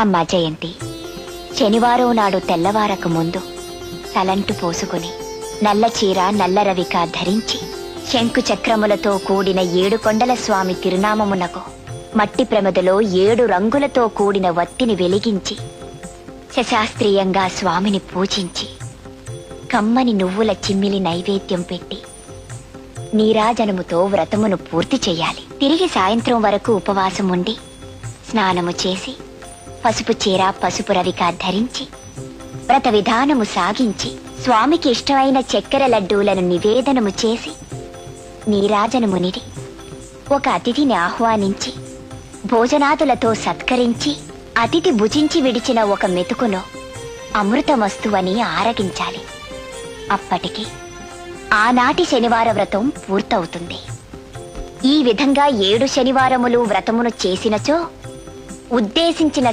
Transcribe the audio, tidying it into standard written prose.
అమ్మా జయంతి, శనివారం నాడు తెల్లవారక ముందు తలంటు పోసుకుని నల్ల చీర నల్ల రవిక ధరించి శంకు చక్రములతో కూడిన 7 కొండల స్వామి తిరునామమునకు మట్టి ప్రమిదలో 7 రంగులతో కూడిన వత్తిని వెలిగించి శశాస్త్రీయంగా స్వామిని పూజించి కమ్మని నువ్వుల చిమ్మిలి నైవేద్యం పెట్టి నీరాజనముతో వ్రతమును పూర్తి చెయ్యాలి. తిరిగి సాయంత్రం వరకు ఉపవాసం ఉండి స్నానము చేసి పసుపు చీర పసుపు రవిక ధరించి వ్రత విధానము సాగించి స్వామికి ఇష్టమైన చక్కెర లడ్డూలను నివేదనము చేసి నీరాజనమునిడి ఒక అతిథిని ఆహ్వానించి భోజనాదులతో సత్కరించి అతిథి భుజించి విడిచిన ఒక మెతుకును అమృతమస్తువని ఆరగించాలి. అప్పటికి ఆనాటి శనివార వ్రతం పూర్తవుతుంది. ఈ విధంగా 7 శనివారములు వ్రతమును చేసినచో ఉద్దేశించిన